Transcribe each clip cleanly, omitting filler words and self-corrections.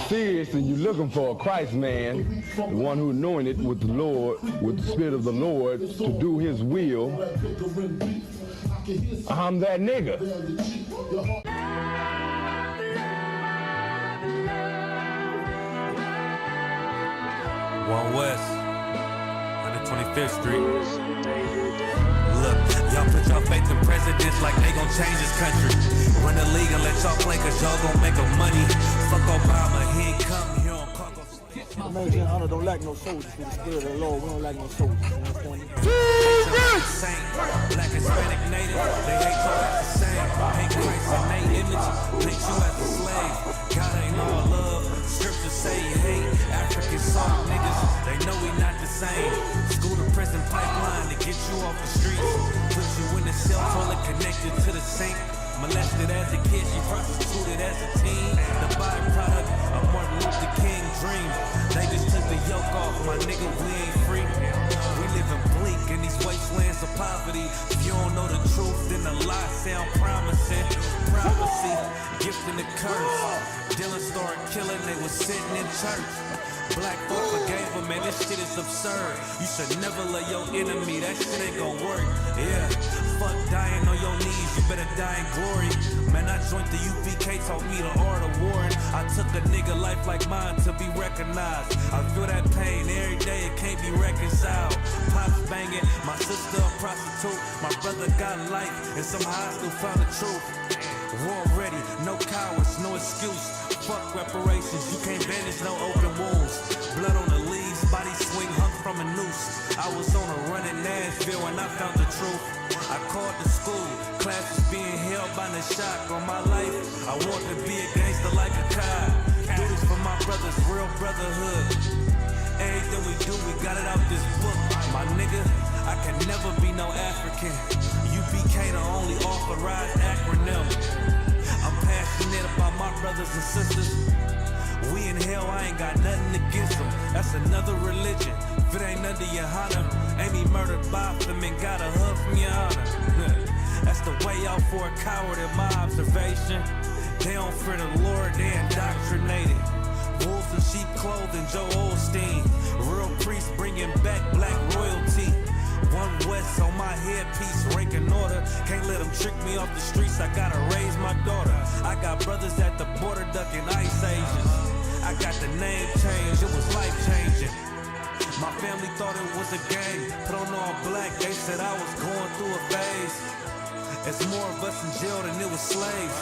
Seriously, you're looking for a Christ man, the one who anointed with the Lord, with the Spirit of the Lord, to do his will. I'm that nigga. One West, 125th Street. Look, y'all put y'all faith in presidents like they gon' change this country. Run the league and let y'all play cause y'all gon' make them money. Fuck Obama, he ain't come here on cargo. American honor don't lack no soldiers. With the Spirit of the Lord, we don't lack no soldiers. You understand me? Black, Hispanic, Native, they hate y'all as the same. Hate Christ in their image, hate you as a slave. God ain't all love, scriptures say you hate. African soft niggas, they know we not the same. School to prison pipeline to get you off the streets. Put you in the cell, toilet connected to the sink. Molested as a kid, she prostituted as a teen. The byproduct of Martin Luther King dreams. They just took the yoke off, my nigga, we ain't free. We living bleak in these wastelands of poverty. If you don't know the truth, then the lies sound promising. Prophecy, gift and the curse. Dylan started killing, they was sitting in church. Black folk forgave him, man, this shit is absurd. You should never love your enemy, that shit ain't gon' work. Yeah, fuck dying on your knees, you better die in glory. Man, I joined the UPK, taught me the art of warring. I took a nigga life like mine to be recognized. I feel that pain every day, it can't be reconciled. Pops banging, my sister a prostitute. My brother got life, and somehow I still found the truth. War ready, no cowards, no excuse. Fuck reparations, you can't bandage no open wounds. Blood on the leaves, body swing hung from a noose. I was on a run in Nashville and I found the truth. I called the school, classes being held by the shock on my life. I want to be a gangster like a cop. Do this for my brothers, real brotherhood. Everything we do, we got it out this book. My nigga, I can never be no African. UPK the only authorized acronym. I'm passionate about my brothers and sisters. We in hell, I ain't got nothing against them. That's another religion. If it ain't under your honor, Amy murdered by them and got a hug from your honor. That's the way out for a coward in my observation. They don't fear the Lord, they indoctrinated. Wolves in sheep clothing, Joe Osteen. Real priests bringing back black royalty. One West on my headpiece, ranking order. Can't let them trick me off the streets, I gotta raise my daughter. I got brothers at the border ducking ice ages. I got the name change, it was life changing. My family thought it was a game, put on all black, they said I was going through a phase. It's more of us in jail than it was slaves.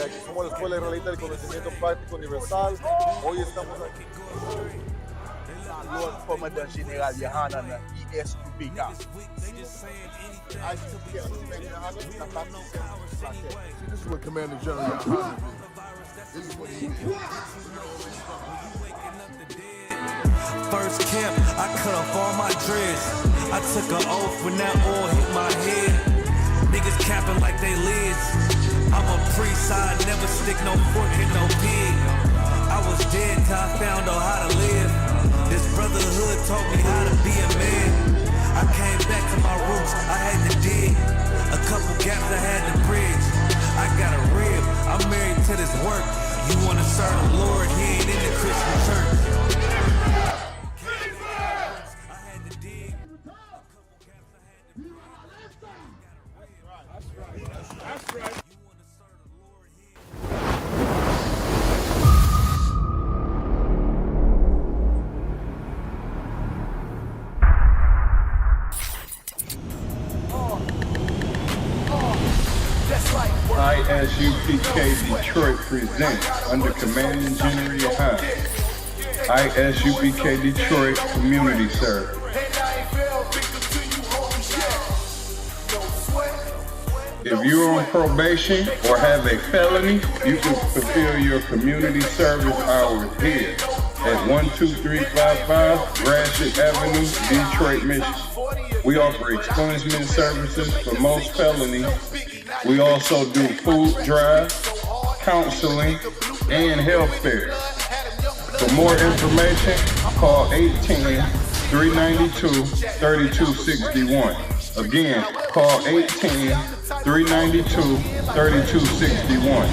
Aquí somos la Escuela Israelita del Conocimiento Práctico Universal. Hoy estamos aquí. Lord Commandant General Yohanan Isupk. This is what Commander General Yohanan did. This is what he did. First camp, I cut off all my dreads. I took an oath when that oil hit my head. Niggas capping like they lids. I'm a priest, I never stick no fork in no pig. I was dead till I found out how to live. This brotherhood taught me how to be a man. I came back to my roots, I had to dig. A couple gaps I had to bridge. I got a rib, I'm married to this work. You wanna serve the Lord, he ain't in the Christian church. That's right. Isupk Detroit presents under Commanding General Yohanan. Isupk Detroit Community Service. If you're on probation or have a felony, you can fulfill your community service hours here at 12355 Gratiot Avenue, Detroit, Michigan. We offer expungement services for most felonies. We also do food drive, counseling, and health fairs. For more information, call 810-392-3261. Again, call 810-392-3261.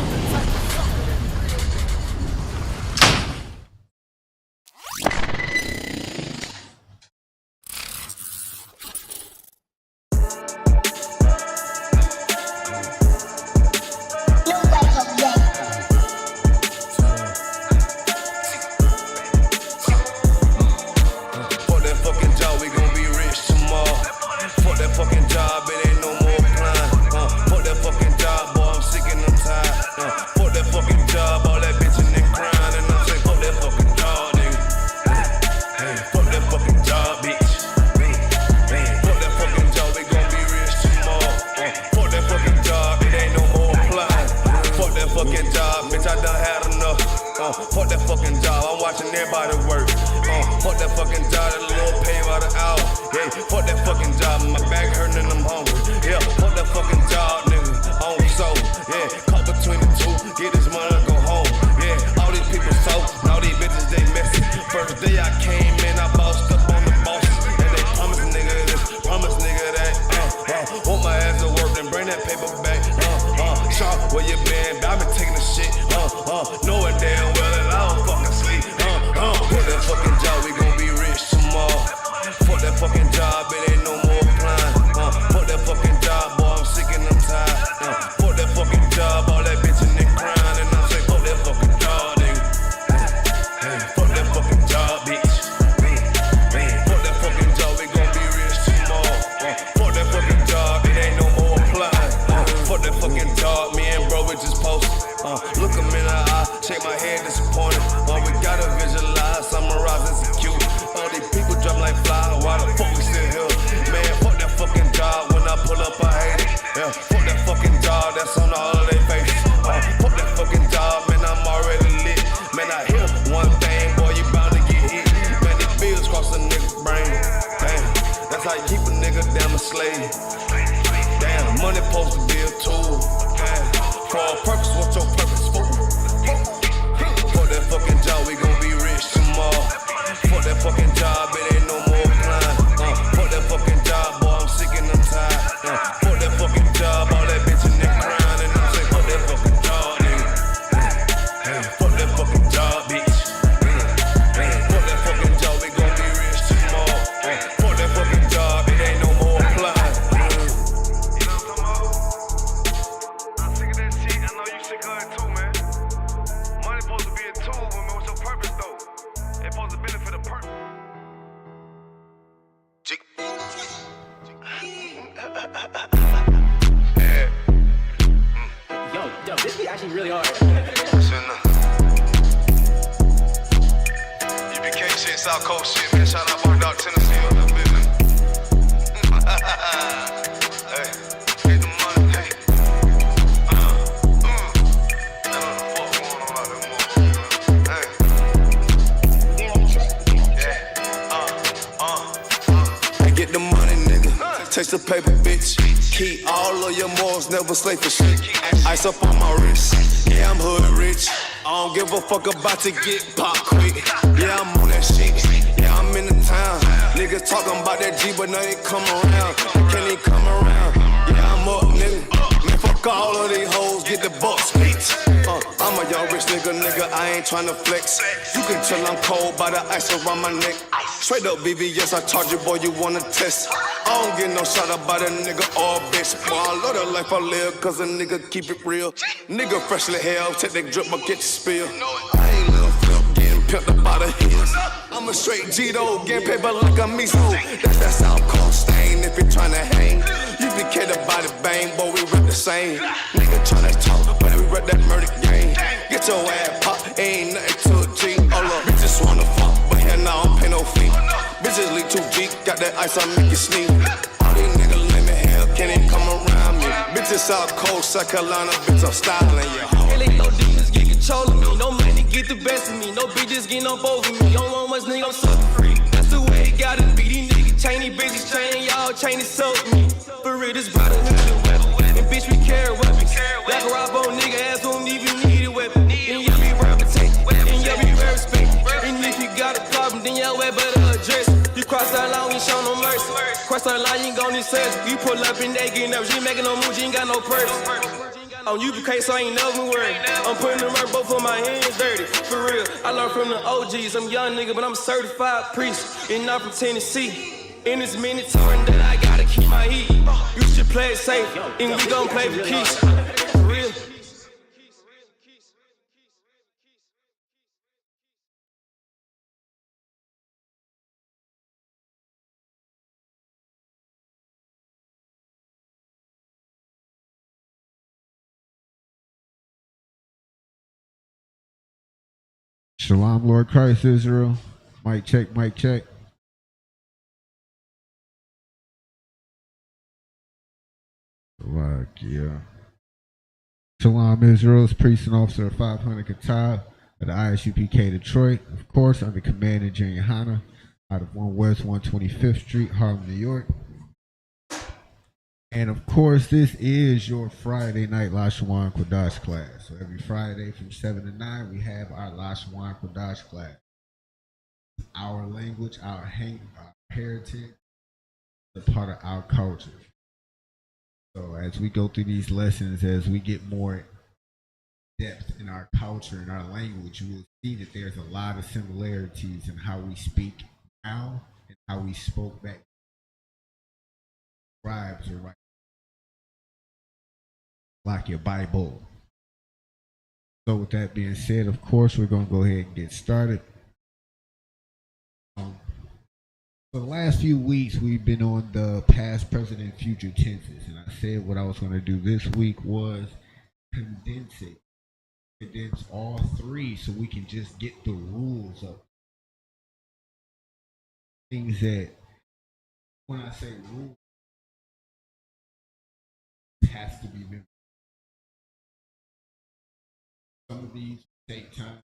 that fucking job, I'm watching everybody work. Fuck that fucking job, that little pay by the hour. Yeah, fuck that fucking job, my back hurting and I'm hungry. Yeah, fuck that fucking job, nigga, on soul. Yeah, caught between the two, get this money, go home. Yeah, all these people so, and all these bitches, they messy. First day I came in, I bossed up on the bosses. And they promise nigga this, promise nigga that. Want my ass to work, then bring that paper back. Sharp, where you been? I been taking the shit. Knowing damn well that I don't fucking sleep. Fuck that fucking job, we gon' be rich tomorrow. Fuck that fucking job, it ain't no more applying. Fuck that fucking job, boy, I'm sick and I'm tired. Fuck that fucking job, all that bitch and they crying. And I'm saying, fuck that fucking job, nigga. Fuck that fucking job, bitch. Fuck that fucking job, we gon' be rich tomorrow. Fuck that fucking job, it ain't no more applying. Fuck that fucking job, me and bro, we just posted. Look him in the eye, shake my head disappointed. We gotta visualize, summarize, execute. All these people drop like fly, why the fuck we still here? Man, fuck that fucking job, when I pull up I hate it. Yeah, fuck that fucking job, that's on all of their faces. Fuck that fucking job, man, I'm already lit. Man, I hear one thing, boy, you bound to get hit. Man, these bills cross a nigga's brain. Damn, that's how you keep a nigga damn a slave. Damn, money supposed to be a tool. Damn, for a purpose, what's your purpose for? Fuck that fucking job, we gon' be rich tomorrow. Fuck that fucking job, it ain't no more applying. Fuck that fucking job, boy, I'm sick and I'm tired. Fuck that fucking job, all that bitch and they crying. And I'm saying, fuck that fucking job, nigga. Fuck that fucking job, bitch. Fuck that fucking job, we gon' be rich tomorrow. Fuck that fucking job, it ain't no more applying. You know what I'm talking about? I'm sick of that shit, I know you sick of it too, man. Money supposed to be a tool, but what's your purpose though? It's supposed to benefit a person. Yo, this be actually really hard. UBK shit, South Coast shit, man. Shout out Bar Dog, Tennessee, on that business. Hey, get the money, hey. Get the money, nigga. Taste the paper, bitch. Keep all of your morals, never slave for shit. Ice up on my wrist. Yeah, I'm hood rich. I don't give a fuck about to get pop quick. Yeah, I'm on that shit. Yeah, I'm in the town. Niggas talking about that G, but now they come around. Can they come around? Yeah, I'm up, nigga. Man, fuck all of these hoes, get the bucks, bitch. I'm a young rich nigga, I ain't tryna flex. You can tell I'm cold by the ice around my neck. Straight up BBS, I charge you, boy, you wanna test. I don't get no shot about a nigga or a bitch. Boy, I love the life I live, cause a nigga keep it real. Nigga freshly hell, take that drip, but get your spill. I ain't little flip, getting pimped up by the hills. I'm a straight G-Do, getting paper like a miso. That's that South Coast stain, if you're tryna hang. You be catered by the bang, boy, we rep the same. Nigga tryna talk, but we rep that murder game. Get your ass pop, ain't nothing to a G. All up, bitches wanna fuck, but hell no, I don't pay no fee. Bitches leak too deep, got that ice, I make you sneeze. All these niggas lame as hell, can't even come around me. Bitches South Coast, South Carolina, bitch, I'm styling ya. Really no demons get control of me. No money get the best of me. No bitches getting up over me. Don't want much nigga, I'm sucker free. That's the way it gotta be. These niggas chainy bitches training y'all, chainy soak me. For real, this brother and bitch, we carry weapons. Like a rob on nigga ass don't even need a weapon. And you be reputation, and you be very respected. And if you got a problem, then y'all way better address it. You cross that line, we ain't show no mercy. Cross that line, you ain't gon' need surgery. You pull up and they get nervous. You ain't making no moves, you ain't got no purse. On UBK, so I ain't never worried. I'm putting the work, both of my hands dirty. For real, I learned from the OGs. I'm a young nigga, but I'm a certified priest. And I'm from Tennessee. And it's mandatory that I gotta keep my heat. You should play it safe, and we gon' play for keeps. For real. Shalom, Lord Christ, Israel. Mic check, mic check. Yeah. Shalom, Israel's priest and officer of 500 Katab. of the Isupk Detroit, of course, under command of Junior Hanna, out of 1 West 125th Street, Harlem, New York. And of course, this is your Friday night Lashawan Qadash class. So every Friday from 7 to 9, we have our Lashawan Qadash class. Our language, our heritage, a part of our culture. So as we go through these lessons, as we get more depth in our culture and our language, you will see that there's a lot of similarities in how we speak now and how we spoke back. Scribes are right, like your Bible. So with that being said, of course, we're going to go ahead and get started. For the last few weeks, we've been on the past, present, and future tenses. And I said what I was going to do this week was condense it. Condense all three so we can just get the rules of things that, when I say rules, it has to be memorized. Some of these take time.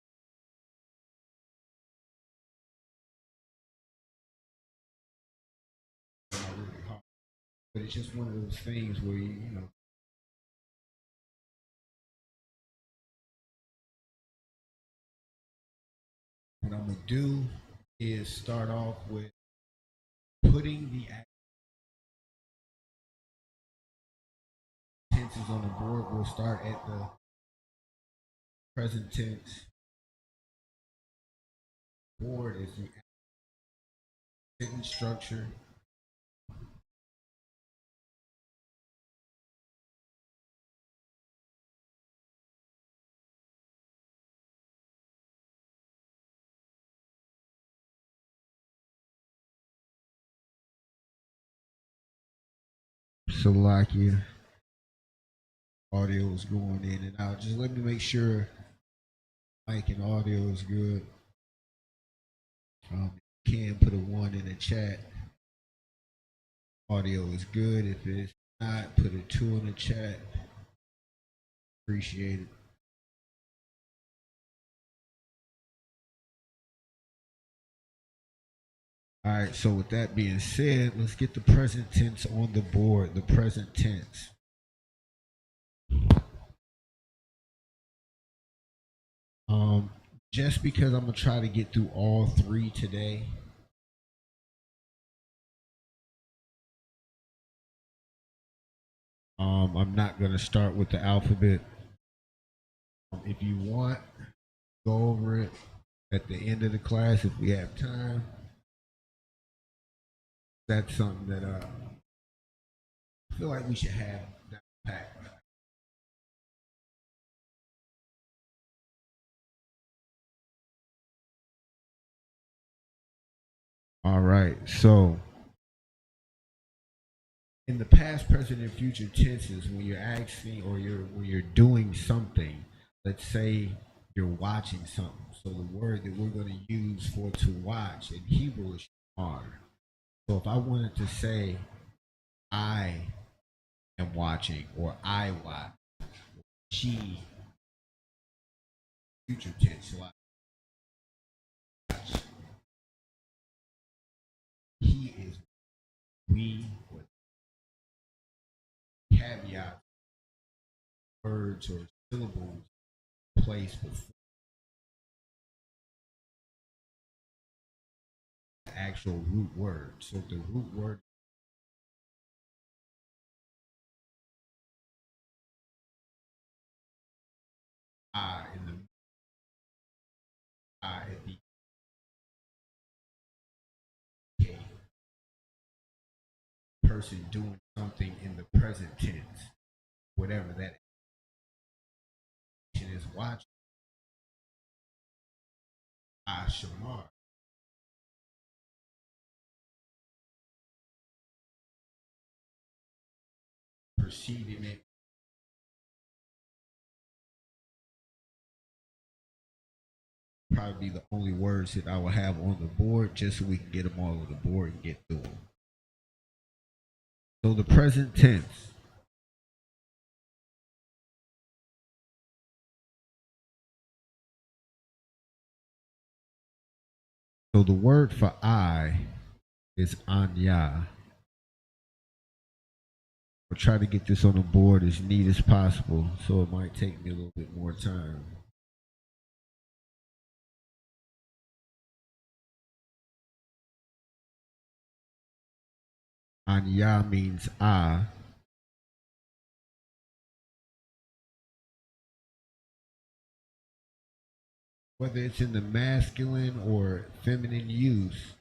Really hard. But it's just one of those things where you know. What I'm gonna do is start off with putting the tenses on the board. We'll start at the present tense. Board is the sentence structure. Salakia. Audio is going in and out. Just let me make sure mic and audio is good. You can put a 1 in the chat. Audio is good. If it's not, put a 2 in the chat. Appreciate it. All right, so with that being said, let's get the present tense on the board. The present tense. Just because I'm gonna try to get through all three today, I'm not gonna start with the alphabet. If you want, go over it at the end of the class if we have time. That's something that I feel like we should have that packed. All right, so in the past, present, and future tenses, when you're asking or when you're doing something, let's say you're watching something. So the word that we're going to use for to watch in Hebrew is shamar. So if I wanted to say I am watching or I watch, she, future tense, so I watch. He is, we, or caveat, words or syllables placed before the actual root word. So the root word I in the I at the K, person doing something in the present tense, whatever that action is, watching. I shamar. Perceiving it. Probably the only words that I will have on the board just so we can get them all on the board and get through them. So the present tense. So the word for I is anya. I'll try to get this on the board as neat as possible, so it might take me a little bit more time. Anya means I. Whether it's in the masculine or feminine use,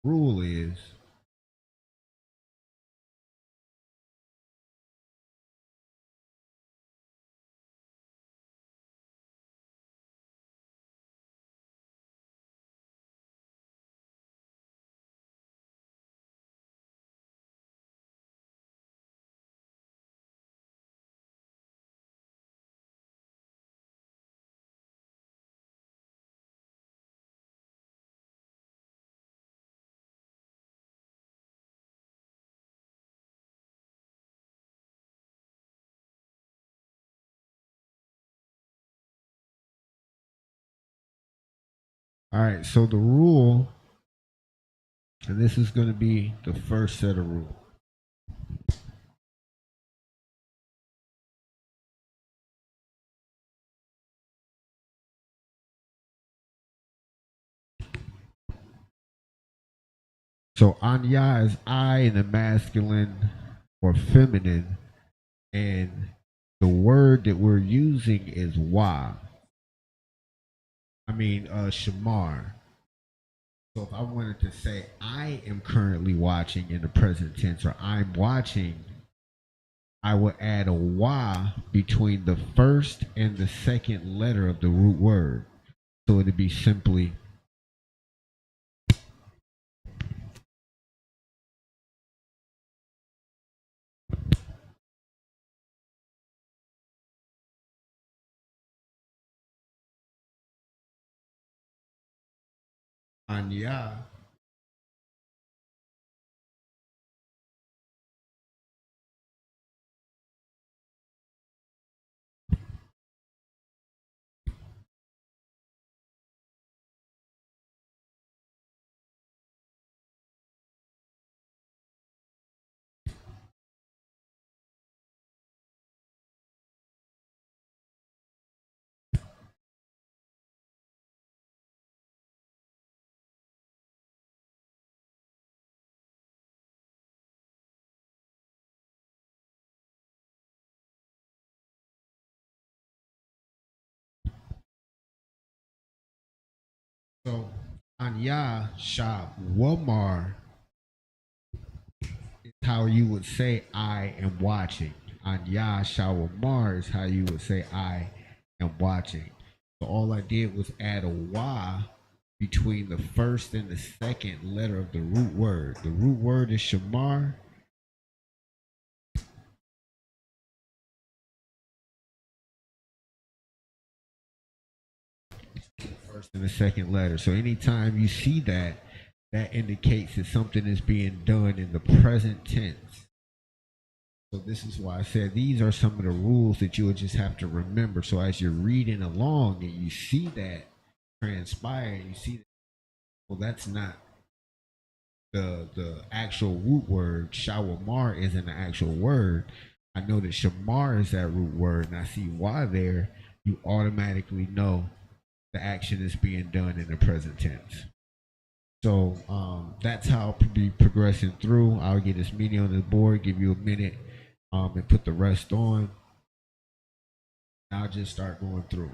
rule is all right. So the rule, and this is going to be the first set of rules. So anya is I in the masculine or feminine, and the word that we're using is wa. Shamar. So if I wanted to say I am currently watching in the present tense or I'm watching, I would add a wa between the first and the second letter of the root word. So it'd be simply anya. So anya shawamar is how you would say I am watching. Anya shawamar is how you would say I am watching. So all I did was add a wa between the first and the second letter of the root word. The root word is shamar. First and the second letter. So anytime you see that, that indicates that something is being done in the present tense. So this is why I said these are some of the rules that you would just have to remember. So as you're reading along and you see that transpire, you see that, well, that's not the actual root word. Shawamar isn't the actual word. I know that shamar is that root word, and I see why there. You automatically know the action is being done in the present tense. So that's how I'll be progressing through. I'll get this meeting on the board, give you a minute, and put the rest on. I'll just start going through.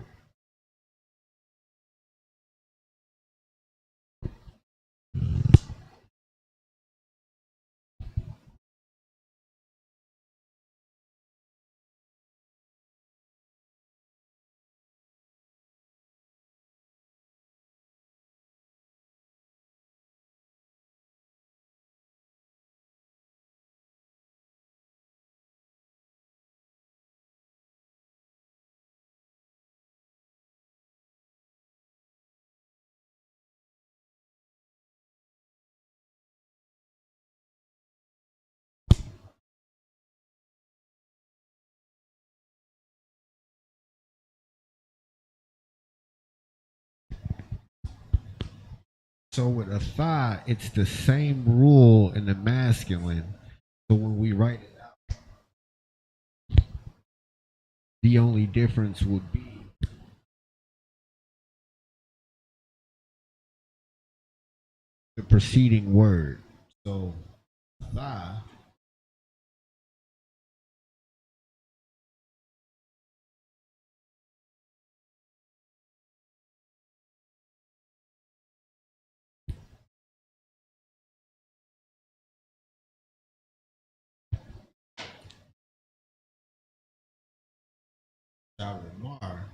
So with a thigh, it's the same rule in the masculine. So when we write it out, the only difference would be the preceding word. So thigh Shalimar,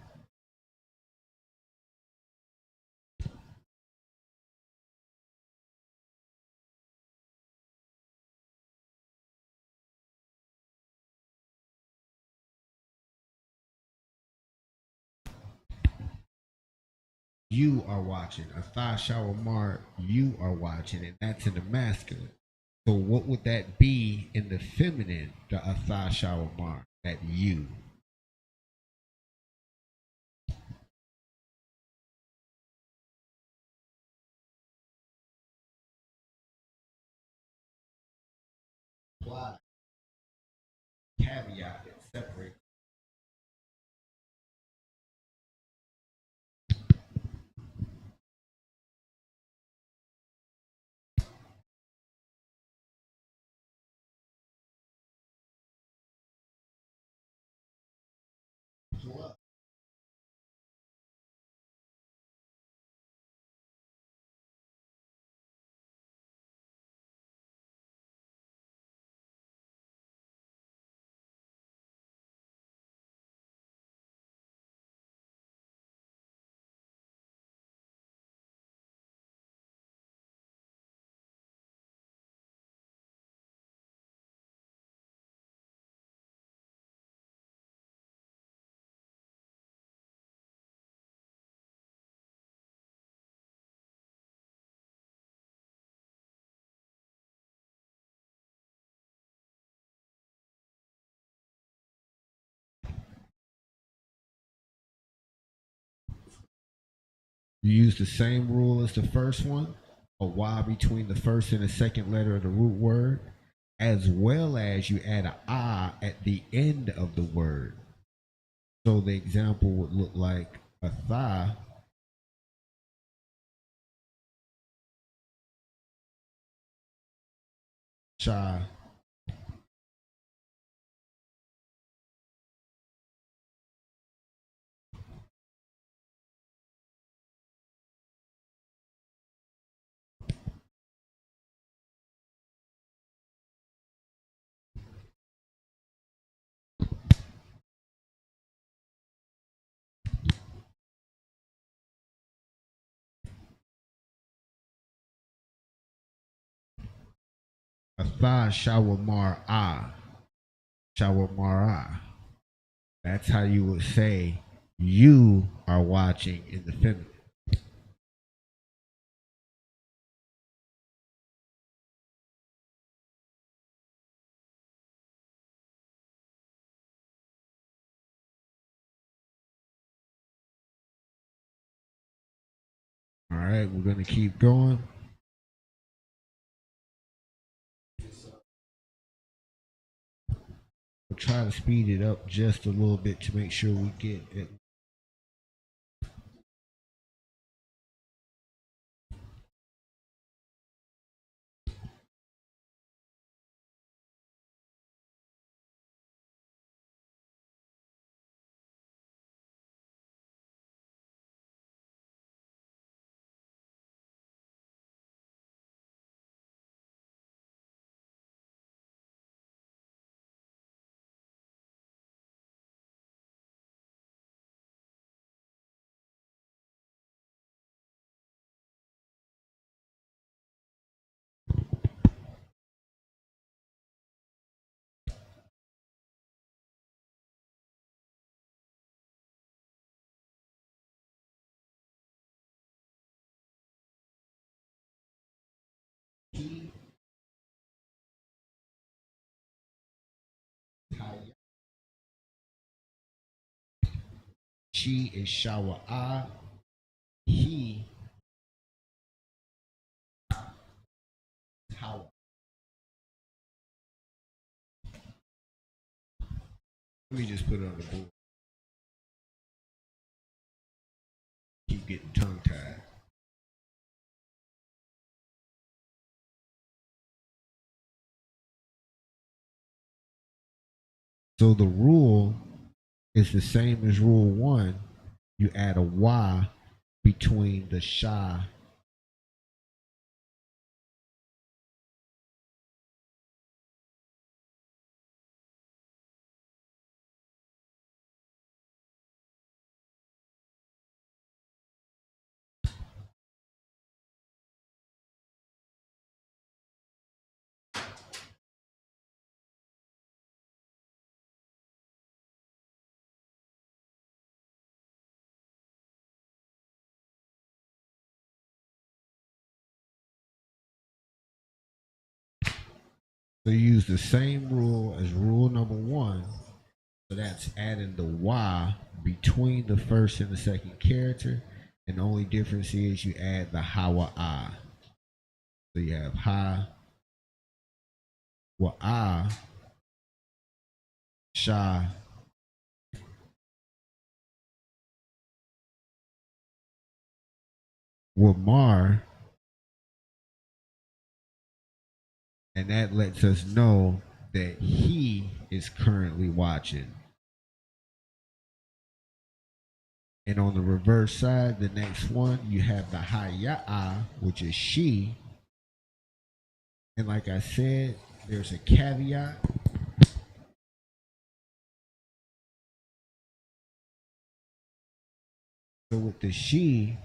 you are watching. A thigh shalimar, you are watching, and that's in the masculine. So what would that be in the feminine, the Atha Shawamar, that you? Apply caveat that separates. You use the same rule as the first one, a Y between the first and the second letter of the root word, as well as you add an I at the end of the word. So the example would look like a thigh shy. A thigh shawamar ah. Shawamara. That's how you would say you are watching in the feminine. All right, we're going to keep going. We'll try to speed it up just a little bit to make sure we get it. She is shawa ah. He Let me just put it on the board. Keep getting tongue tied. So the rule is the same as rule 1. You add a Y between the sha. So you use the same rule as rule number 1. So that's adding the Y between the first and the second character. And the only difference is you add the hawa I. So you have ha wa I sha wa mar, and that lets us know that he is currently watching. And on the reverse side, the next one, you have the haya'a, which is she. And like I said, there's a caveat. So with the she,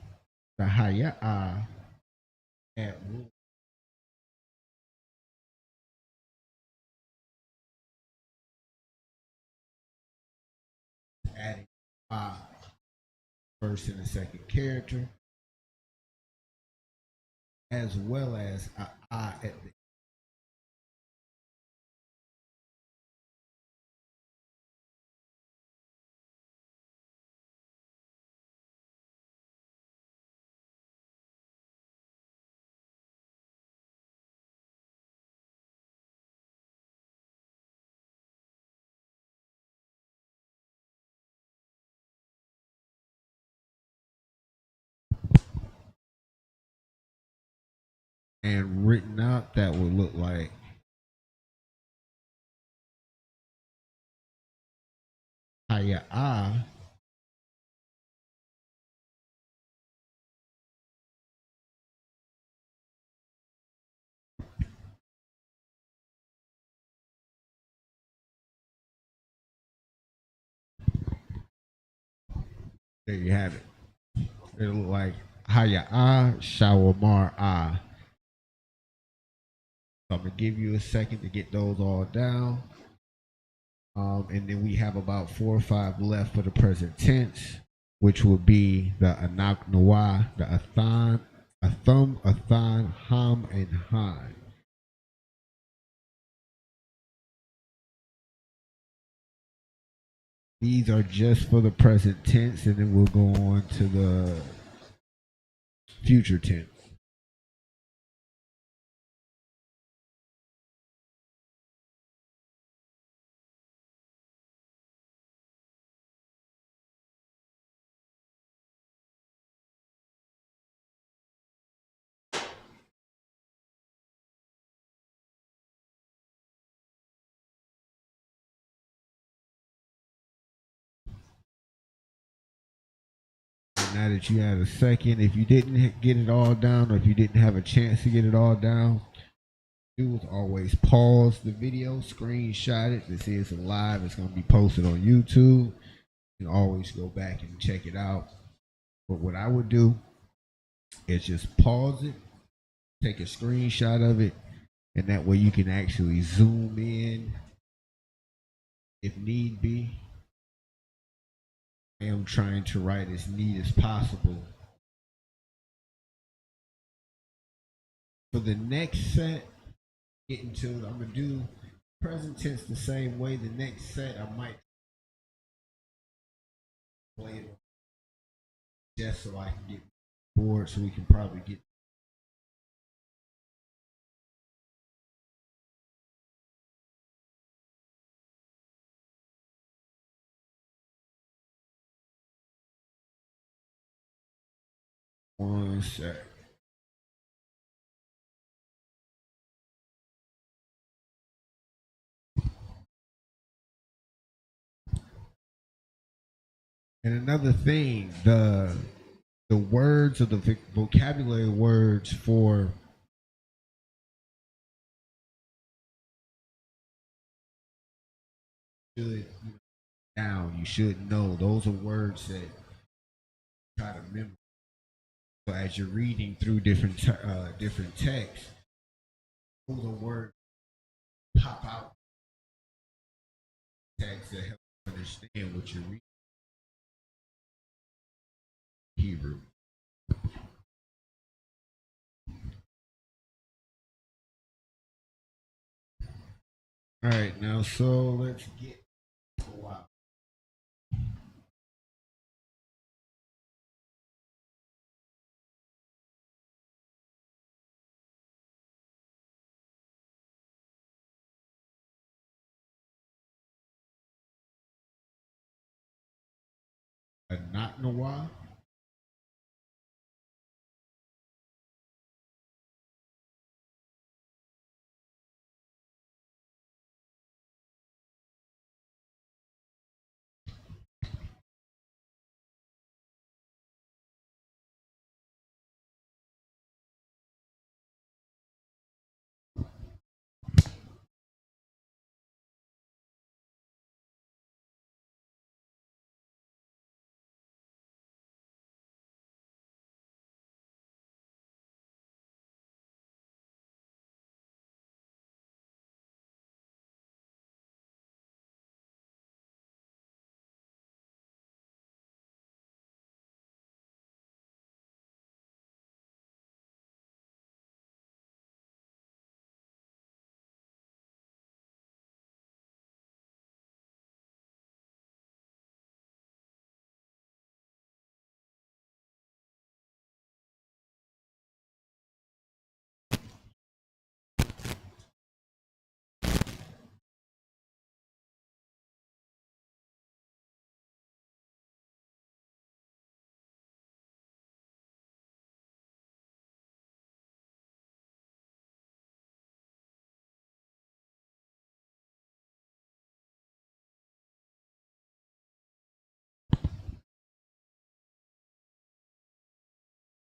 the haya'a, at adding first and the second character, as well as a I at the and written out, that would look like haya'a there you have it. It'll look like haya'a shawamar ah. So I'm gonna give you a second to get those all down. And then we have about 4 or 5 left for the present tense, which will be the anak nawa, the athan, athum, athan, ham, and han. These are just for the present tense, and then we'll go on to the future tense. Now that you had a second, if you didn't get it all down, or if you didn't have a chance to get it all down, do is always pause the video, screenshot it. This is live. It's going to be posted on YouTube. You can always go back and check it out. But what I would do is just pause it, take a screenshot of it, and that way you can actually zoom in if need be. I am trying to write as neat as possible. For the next set, getting to it, I'm going to do present tense the same way. The next set, I might play it just so I can get bored, so we can probably get 1 sec. And another thing, the words or the vocabulary words for should down, you should know. Those are words that you try to memorize. So as you're reading through different texts, those are words pop out text that help you understand what you're reading. Hebrew. All right, now so let's get to a while. A not in a while.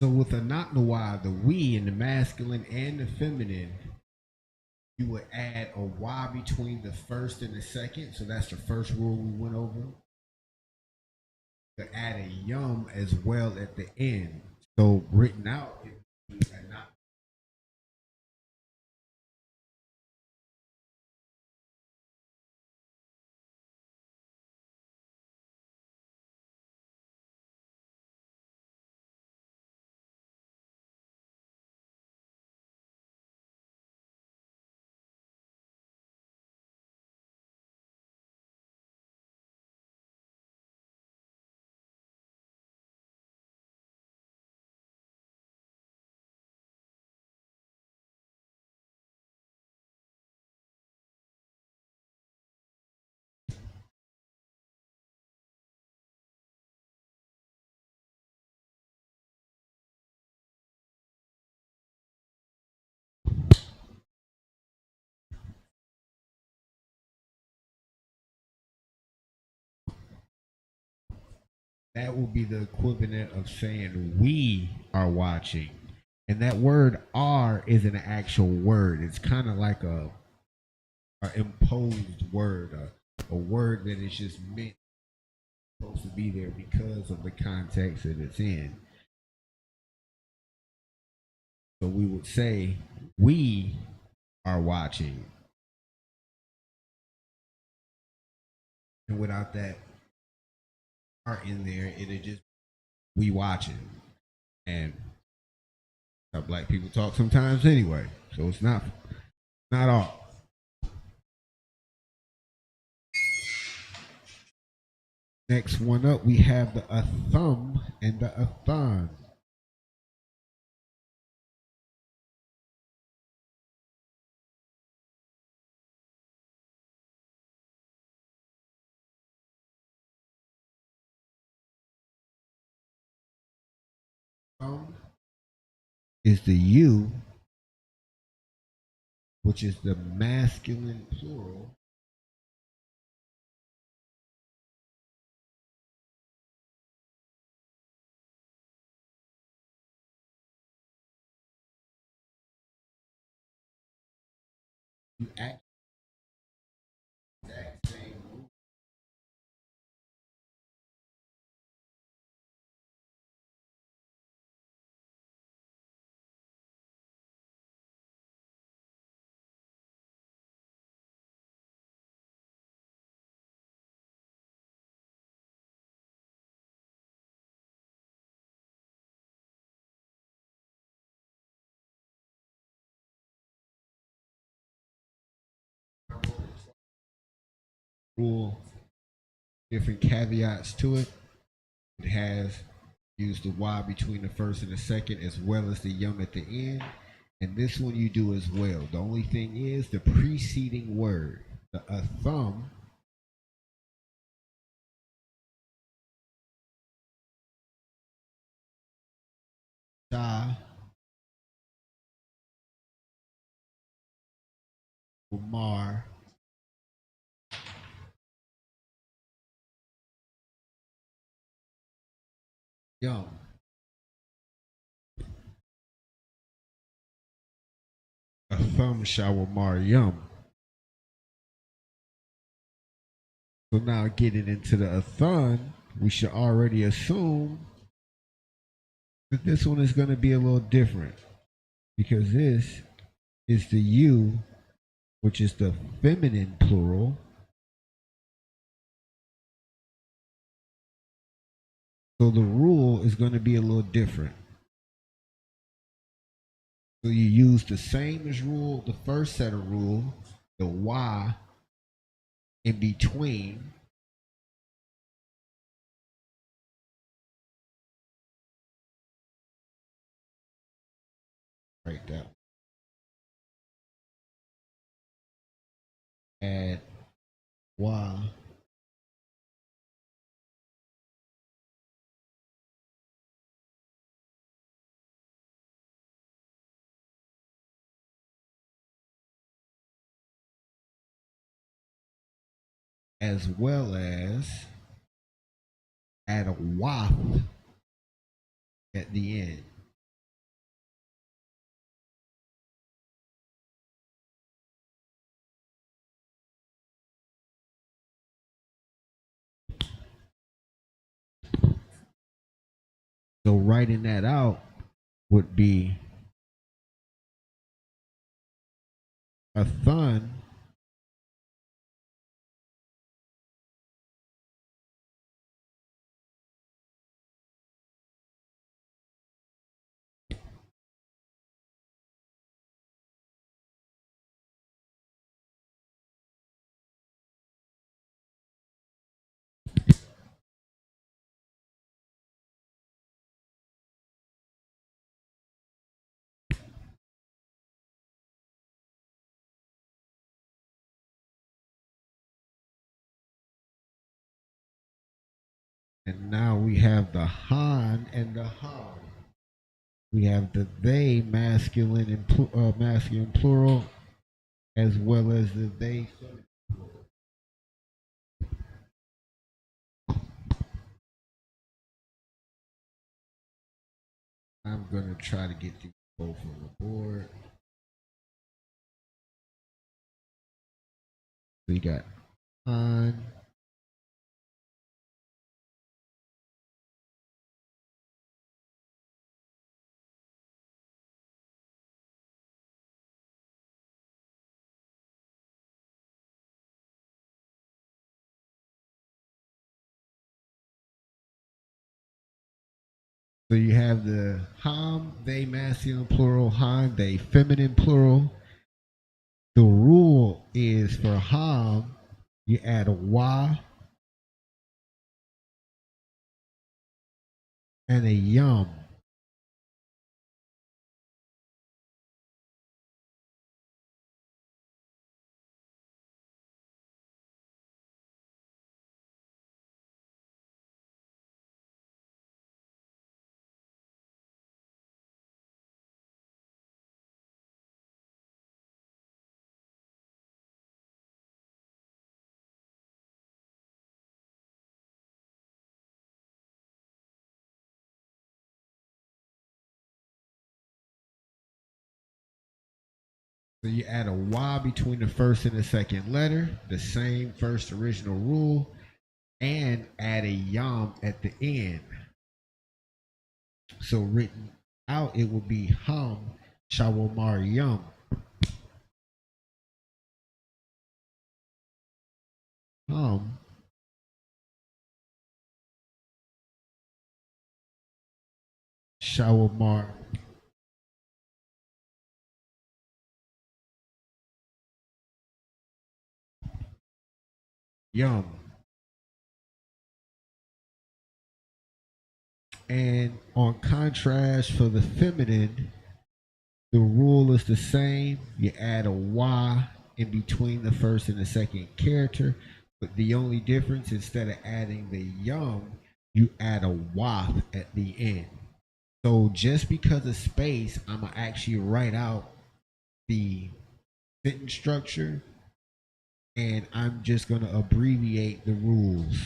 So with a not in a while, the we in the masculine and the feminine, you would add a y between the first and the second. So that's the first rule we went over. To add a yum as well at the end. So written out, it would be a not. That will be the equivalent of saying we are watching. And that word "are" is an actual word. It's kind of like a imposed word, a word that is just meant supposed to be there because of the context that it's in. So we would say we are watching. And without that "are" in there, it'll just we watching. And how black people talk sometimes anyway. So it's not all. Next one up, we have the a thumb and the a thon. Thumb is the you, which is the masculine plural. You act that same rule. Rule, different caveats to it. It has used the Y between the first and the second, as well as the yum at the end. And this one you do as well. The only thing is the preceding word, a thumb, sha, mar, yum. A thumb shower mar yum. So now getting into the athon, we should already assume that this one is going to be a little different because this is the you, which is the feminine plural. So the rule is going to be a little different. So you use the same as rule, the first set of rule, the Y in between. Right there. Add Y. As well as add a waft at the end. So writing that out would be a thun and now we have the han and the ham. We have the they masculine and masculine plural, as well as the they feminine plural. I'm gonna try to get these both on the board. We got han. So you have the ham, they masculine plural, han, they feminine plural. The rule is for ham, you add a y and a yum. So you add a Y between the first and the second letter, the same first original rule, and add a yam at the end. So written out, it would be Ham Shawamar Yum. Ham Shawamar Yum. And on contrast for the feminine, the rule is the same. You add a Y in between the first and the second character, but the only difference, instead of adding the yum, you add a waf at the end. So just because of space, I'm gonna actually write out the sentence structure, and I'm just gonna abbreviate the rules.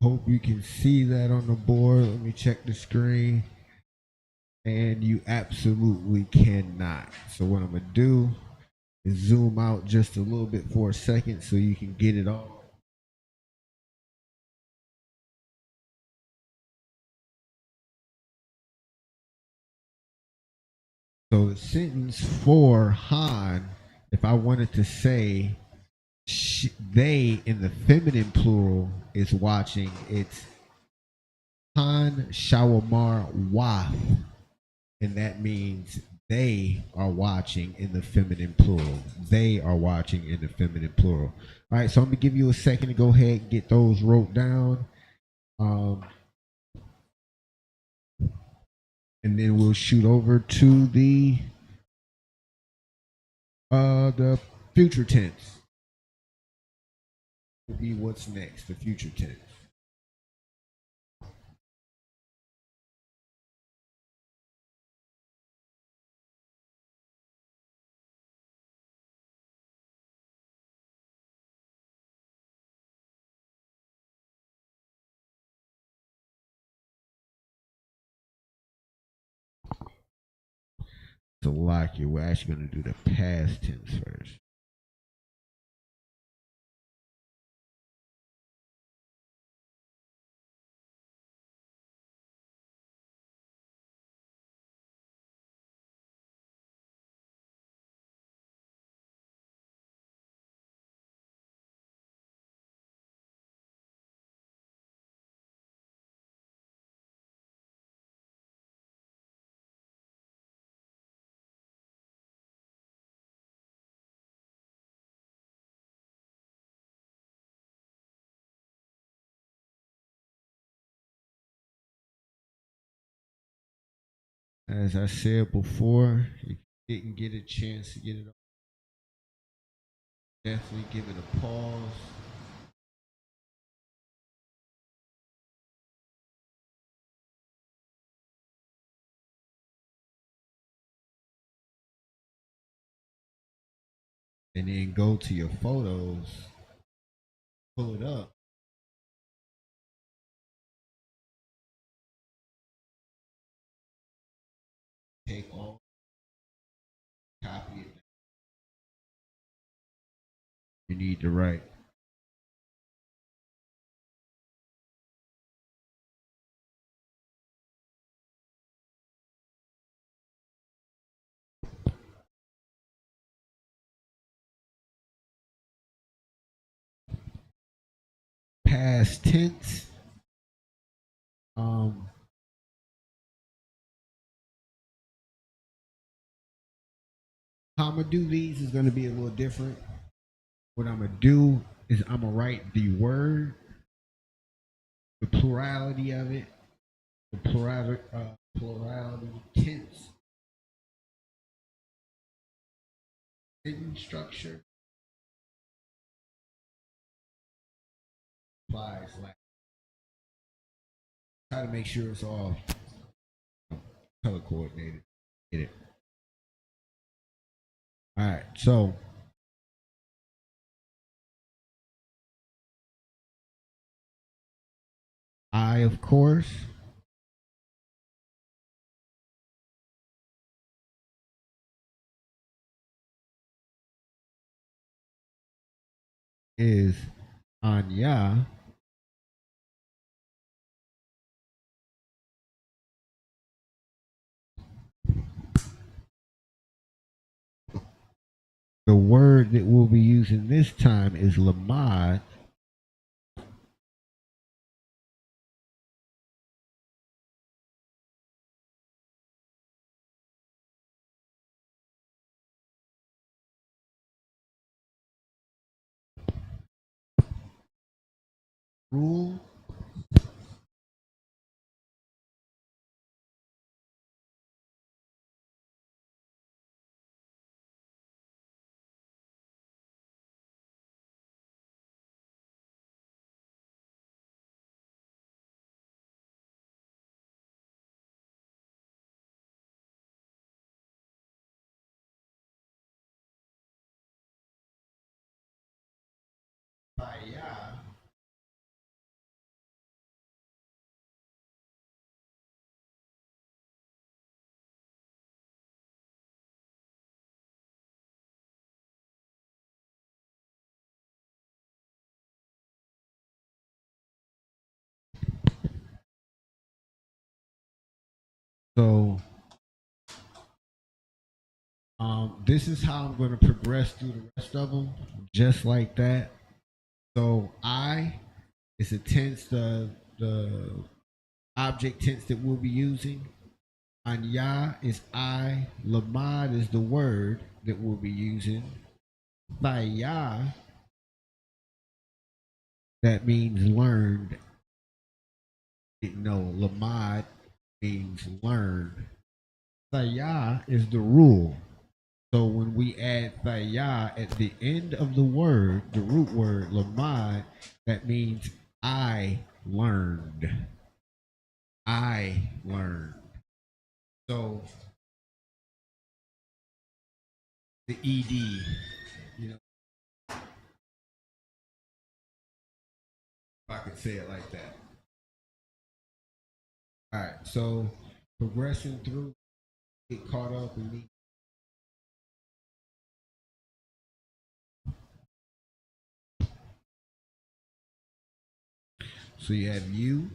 Hope you can see that on the board. Let me check the screen. And you absolutely cannot. So what I'm gonna do is zoom out just a little bit for a second so you can get it all. So the sentence for Han, if I wanted to say they in the feminine plural is watching, it's Han Shawamar Waf, and that means they are watching in the feminine plural. They are watching in the feminine plural. All right, so I'm gonna give you a second to go ahead and get those wrote down. And then we'll shoot over to the future tense. Will be what's next, the future tense. So like you, we're actually going to do the past tense first. As I said before, if you didn't get a chance to get it, definitely give it a pause. And then go to your photos, pull it up. Take all, copy it. You need to write. past tense. How I'm gonna do these is gonna be a little different. What I'm gonna do is I'm gonna write the word, the plurality of it, the plurality tense, sentence structure, applies like. Try to make sure it's all color coordinated. Get it? All right, so I, of course, is Anya. The word that we'll be using this time is Lamad. Rule. Faya. So this is how I'm going to progress through the rest of them, just like that. So I is a tense, the object tense that we'll be using. Anya is I. Lamad is the word that we'll be using. Faya, that means learned. No, Lamad means learned. Faya is the rule. So when we add Faya at the end of the word, the root word Lamad, that means I learned. I learned. So the ed, you know, if I could say it like that. All right, so progressing through, get caught up in me. So you have you,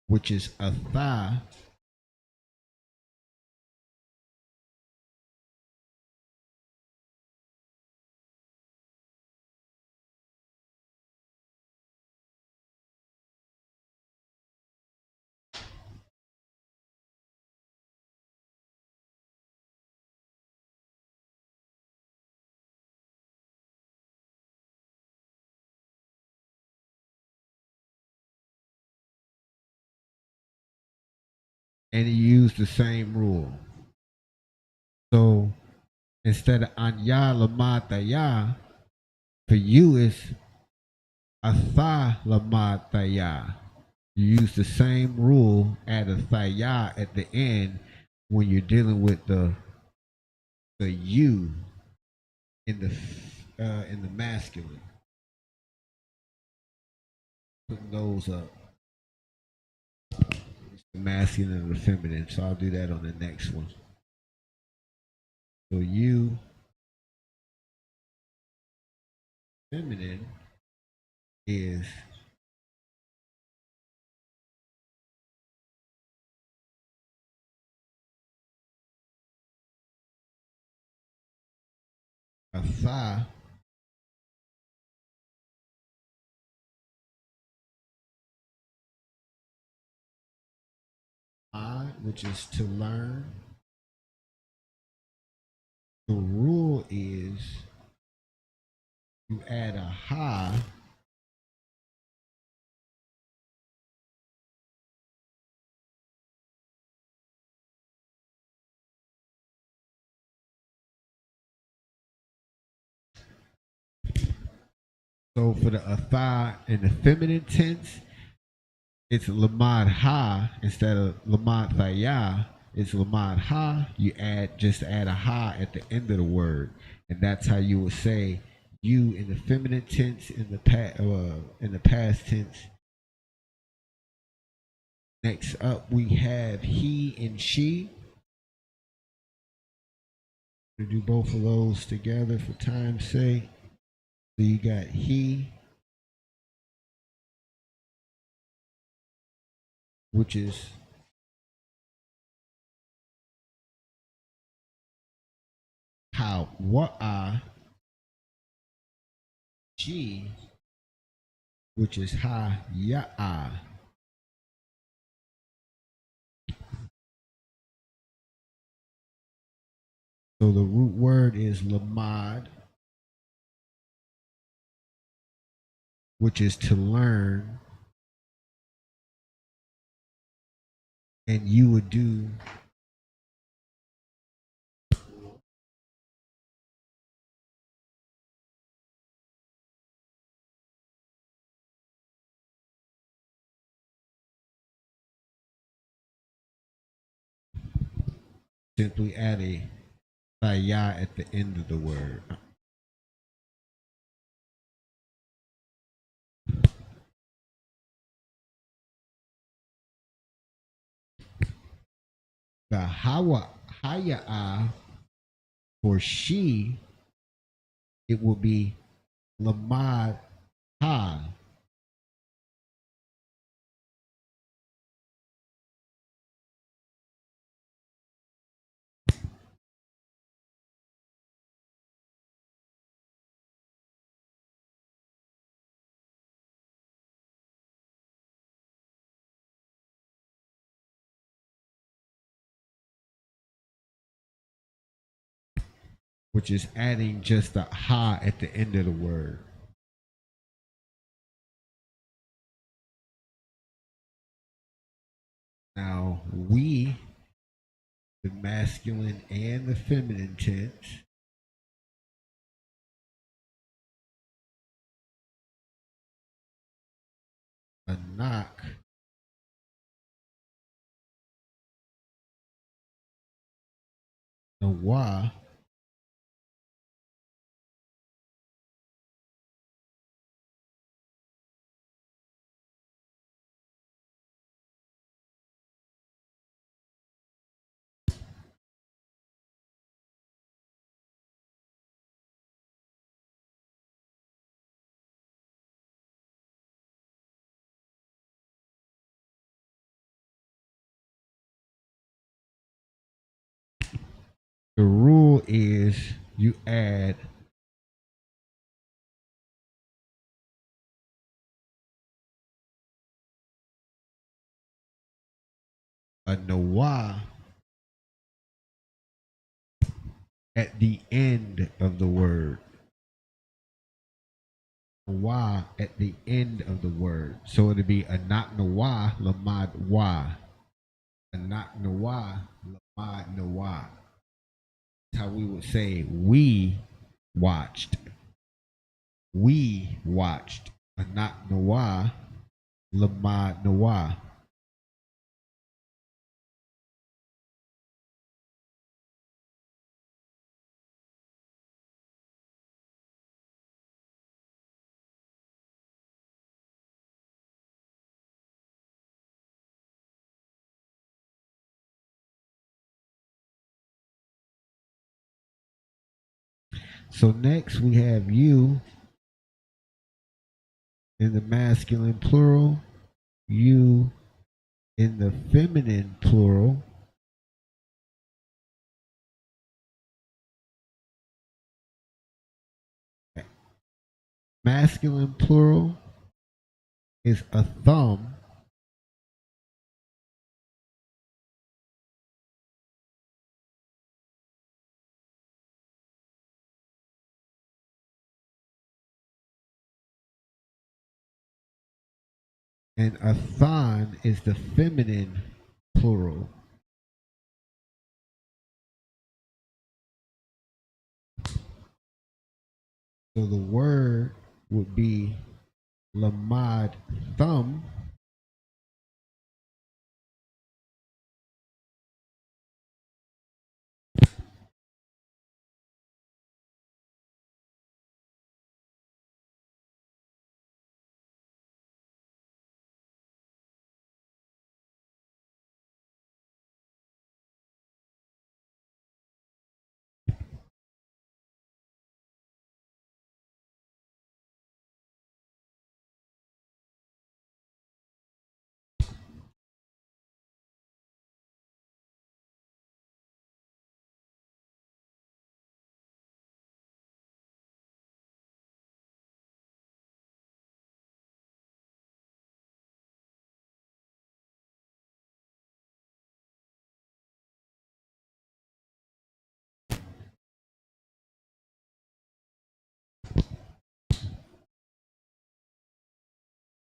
which is a tha. And he used the same rule. So instead of Anya Lamataya, for you is Atha Lamataya. You use the same rule, add a thaya at the end when you're dealing with the you in the masculine. Putting those up. The masculine and the feminine. So I'll do that on the next one. So you feminine is Atha, which is to learn. The rule is you add a ha so for the atha in the feminine tense, it's lamad ha instead of lamad thaya. It's lamad ha. You just add a ha at the end of the word, and that's how you would say you in the feminine tense in the past tense. Next up, we have he and she. We do both of those together for time's sake. So you got he, which is how wa'a, she, which is ha ya'a. So the root word is lamad, which is to learn, and you would do simply add a ya at the end of the word. The haya'a for she, it will be lamad ha. Which is adding just a ha at the end of the word. Now, we, the masculine and the feminine tense, a knock, a wa, the rule is you add a nawa at the end of the word. Wa at the end of the word. So it'd be a not nawa, lamad wa. A not nawa, lamad nawa. That's how we would say we watched. We watched. A not nawa, lamad nawa. So next we have you in the masculine plural, you in the feminine plural, masculine plural is a thumb. And a thon is the feminine plural. So the word would be lamad thumb.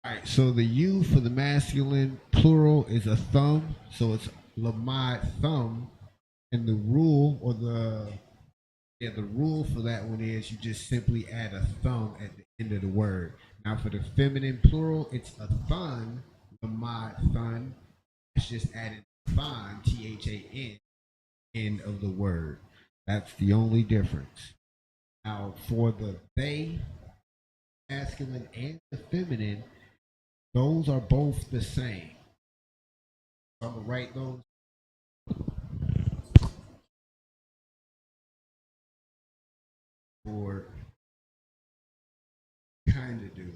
All right, so the U for the masculine plural is a thumb, so it's lamad thumb, and the rule or the rule for that one is you just simply add a thumb at the end of the word. Now for the feminine plural, it's a thun, lamad thun. It's just adding thon, THAN, end of the word. That's the only difference. Now for the they, masculine and the feminine, those are both the same. So I'm gonna write those. Or kind of do.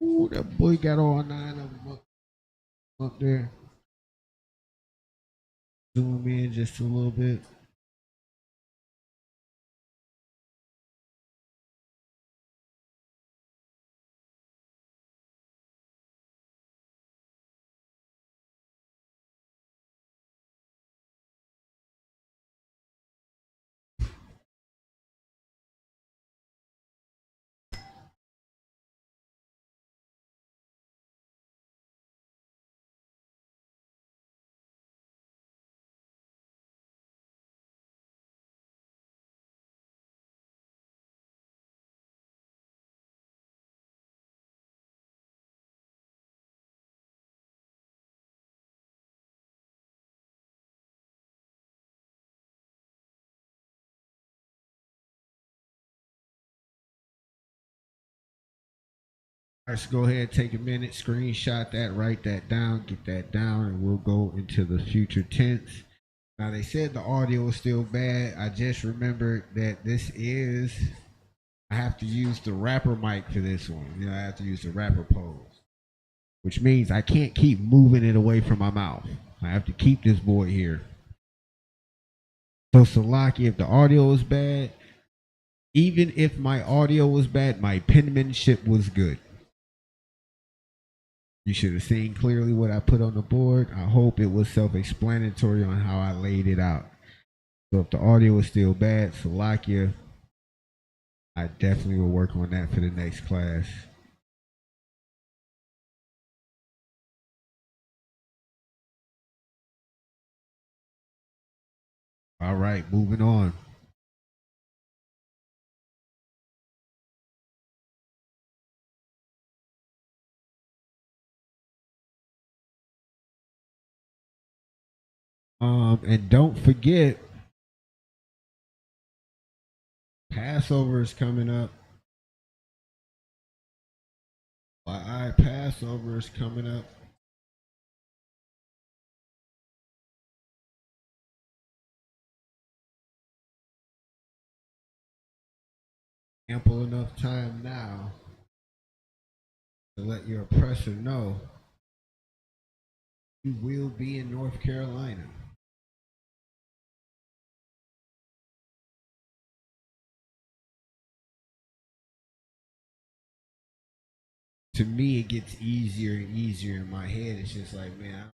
Ooh, that boy got all 9 of them up there. Zoom in just a little bit. Let's go ahead, take a minute, screenshot that, write that down, get that down, and we'll go into the future tense. Now they said the audio is still bad. I just remembered that I have to use the rapper mic for this one. You know, I have to use the rapper pose, which means I can't keep moving it away from my mouth. I have to keep this boy here. So Salaki, if the audio is bad, even if my audio was bad, my penmanship was good. You should have seen clearly what I put on the board. I hope it was self-explanatory on how I laid it out. So if the audio was still bad, Salakia, I definitely will work on that for the next class. All right, moving on. And don't forget, Passover is coming up. Passover is coming up. Ample enough time now to let your oppressor know you will be in North Carolina. To me, it gets easier and easier in my head. It's just like, man,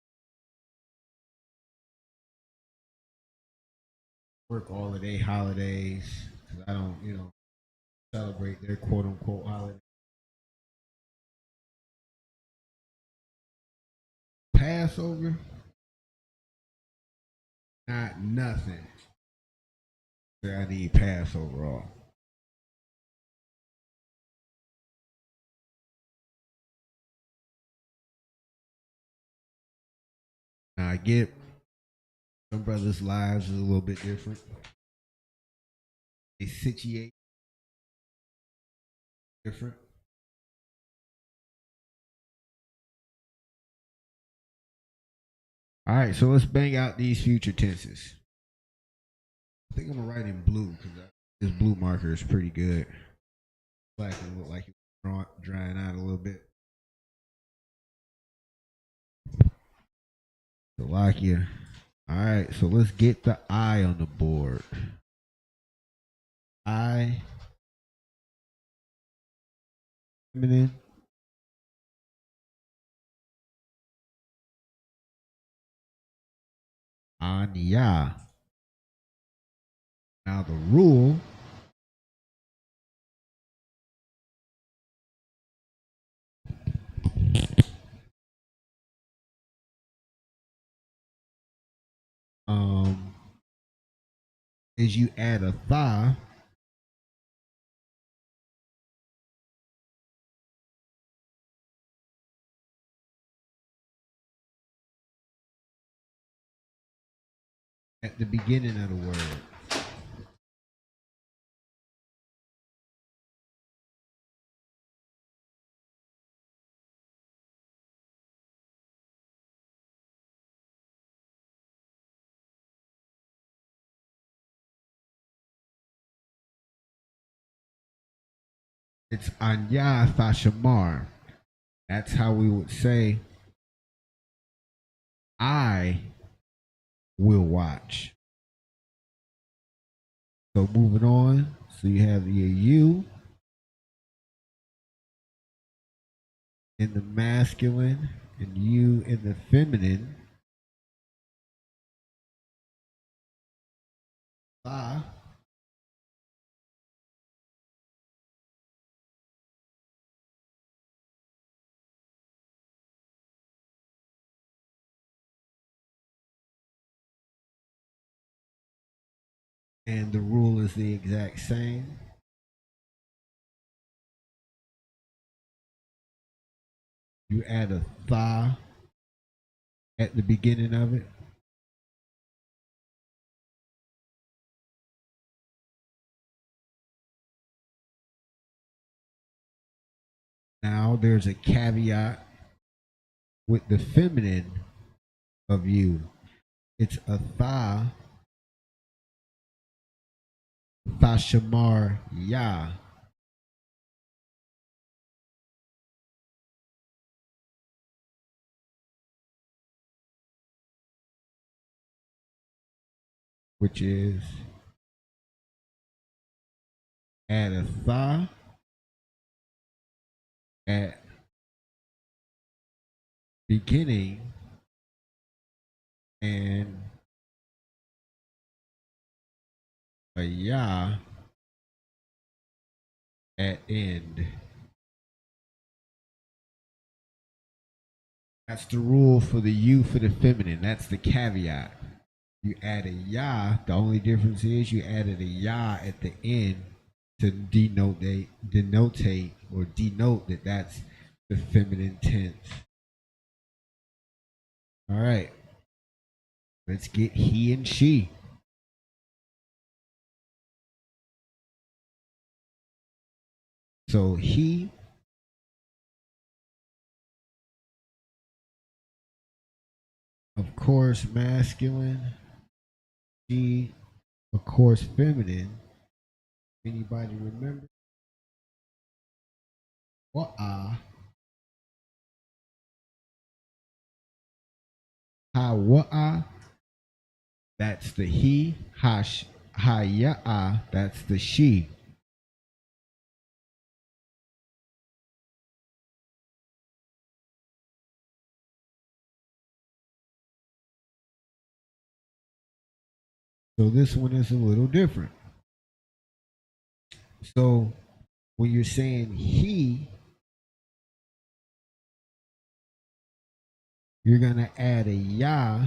I work all of their holidays because I don't, celebrate their quote unquote holiday. Passover, not nothing that I need Passover off. Now I get some brothers' lives is a little bit different. They situate different. All right, so let's bang out these future tenses. I think I'm gonna write in blue because this blue marker is pretty good. Black will look like it's drying out a little bit. Salakia. All right, so let's get the I on the board. I, feminine. Anya. Now the rule is you add a tha at the beginning of the word. It's Anya Thashamar. That's how we would say, I will watch. So moving on. So you have your you in the masculine and you in the feminine. Tha. And the rule is the exact same. You add a tha at the beginning of it. Now there's a caveat with the feminine of you. It's a tha, Thashamar ya. Which is add a tha at beginning and a ya at end. That's the rule for the you for the feminine. That's the caveat. You add a ya. The only difference is you added a ya at the end to denote that that's the feminine tense. All right. Let's get he and she. So he, of course, masculine. She, of course, feminine. Anybody remember? What ha what that's the he. Ha ya that's the she. So this one is a little different. So when you're saying he, you're gonna add a ya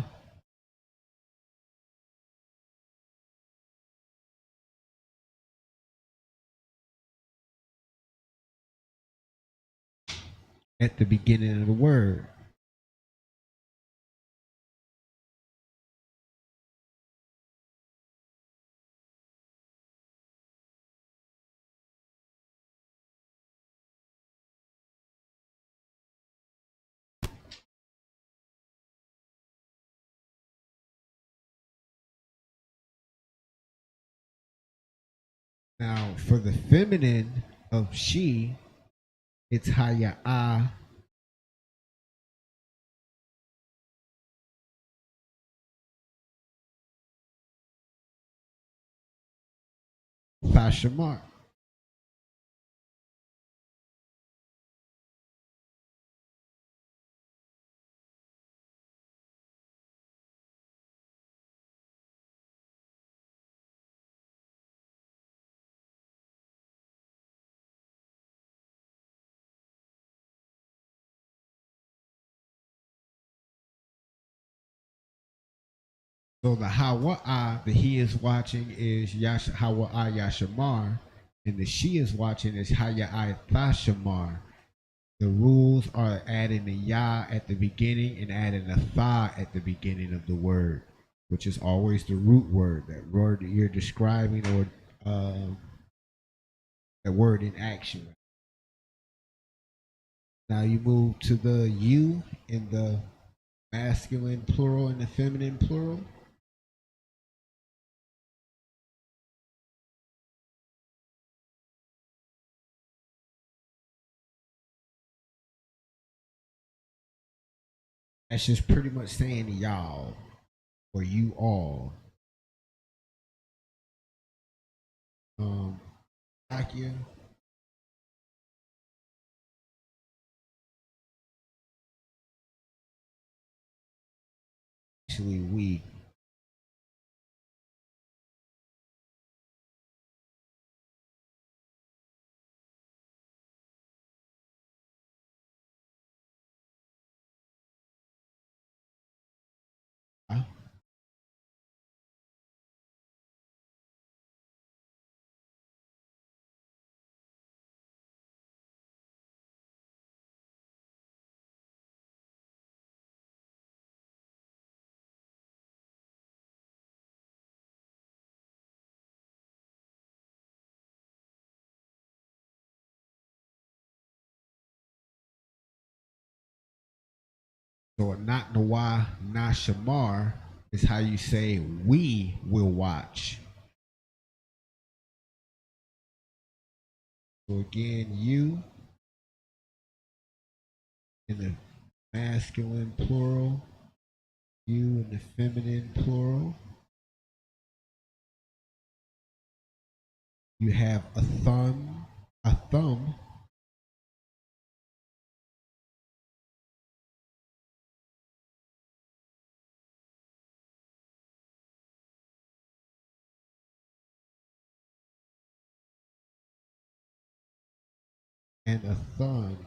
at the beginning of the word. Now for the feminine of she, it's haya fashamar. So the hawa'a, the he is watching is hawa'a yashamar, and the she is watching is haya'a thashamar. The rules are adding the ya at the beginning and adding a tha at the beginning of the word, which is always the root word, that word that you're describing, or that word in action. Now you move to the you in the masculine plural and the feminine plural. That's just pretty much saying y'all or you all. Akia, actually we. So not Nawa na Shamar is how you say we will watch. So again, you in the masculine plural, you in the feminine plural. You have a thumb, and a thun.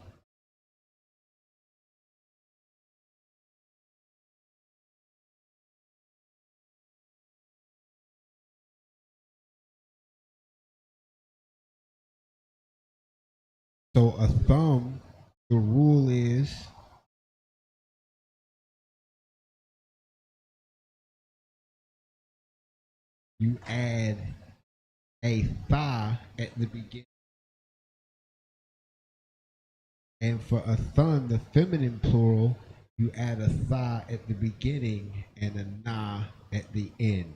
So a thumb, the rule is you add a tha at the beginning. And for a thun, the feminine plural, you add a tha at the beginning and a na at the end.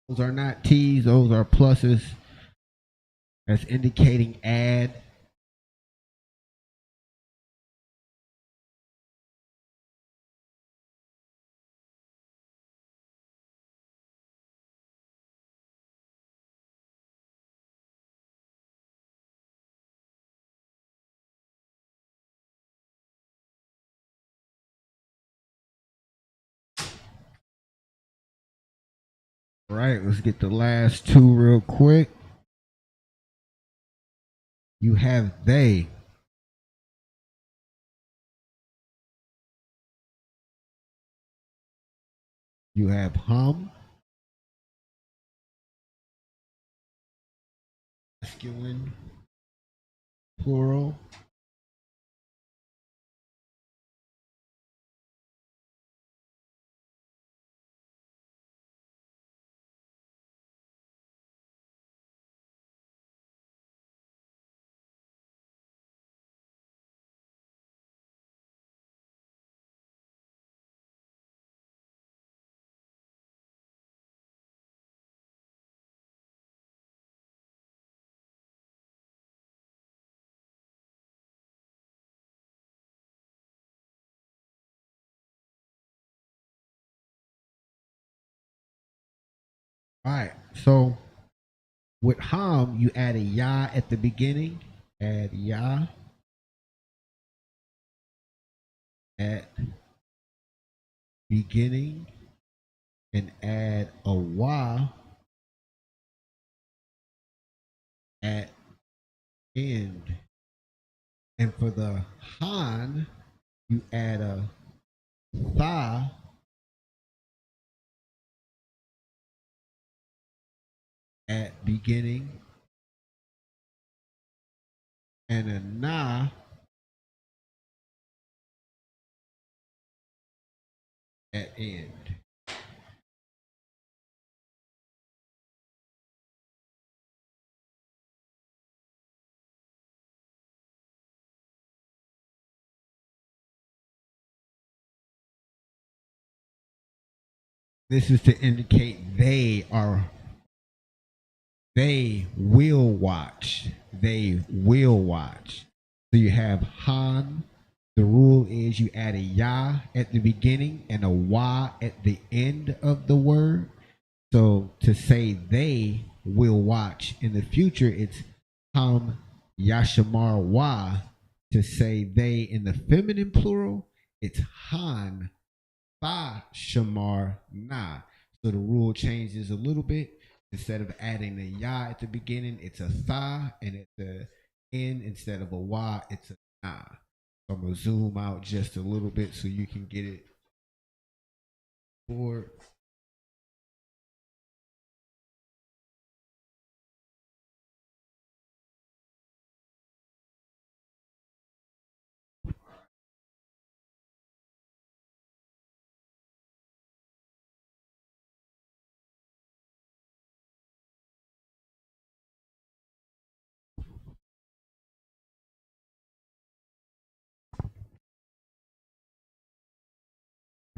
Those are not T's, those are pluses. That's indicating add. All right, let's get the last two real quick. You have they. You have hum, masculine, plural. All right, so with ham, you add a ya at the beginning. Add ya at beginning and add a wa at end. And for the han, you add a tha at beginning and a na at end. This is to indicate they will watch. They will watch. So you have han. The rule is you add a ya at the beginning and a wa at the end of the word. So to say they will watch in the future, it's ham yashamar wa. To say they in the feminine plural, it's han ba shamar na. So the rule changes a little bit. Instead of adding the ya at the beginning, it's a tha, and at the end, instead of a wa, it's a na. So I'm gonna zoom out just a little bit so you can get it forward.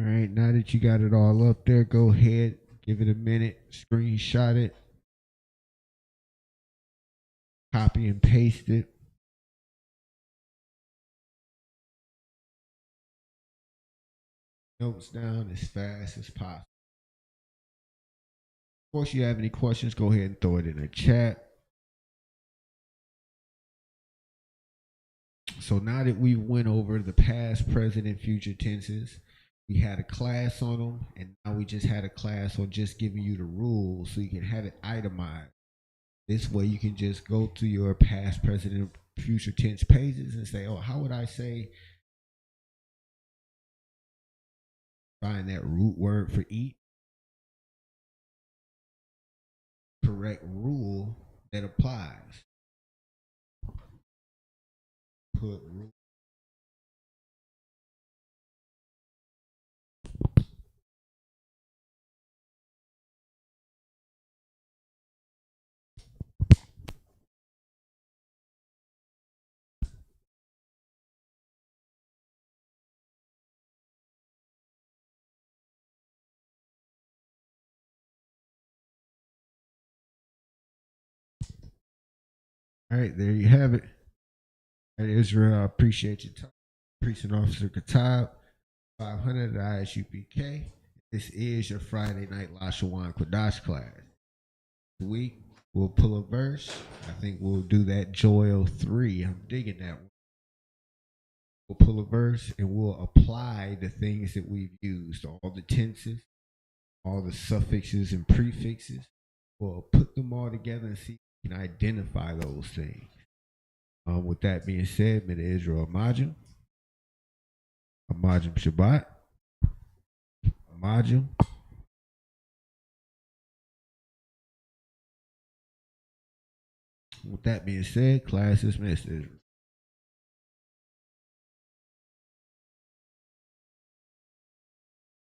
All right, now that you got it all up there, go ahead, give it a minute, screenshot it, copy and paste it. Notes down as fast as possible. Of course, you have any questions, go ahead and throw it in the chat. So now that we went over the past, present, and future tenses, we had a class on them, and now we just had a class on just giving you the rules so you can have it itemized. This way you can just go to your past, present, and future tense pages and say, oh, how would I say, find that root word for eat, correct rule that applies. Put rule. All right, there you have it. All right, Israel, I appreciate your time. Precinct Officer Katab, 500 at Isupk. This is your Friday night Lashawan Qadash class. This week, we'll pull a verse. I think we'll do that Joel 3. I'm digging that one. We'll pull a verse and we'll apply the things that we've used, all the tenses, all the suffixes and prefixes. We'll put them all together and see if we can identify those things. With that being said, may the Israel Amajim Shabbat, Amajim. With that being said, class is dismissed, Israel.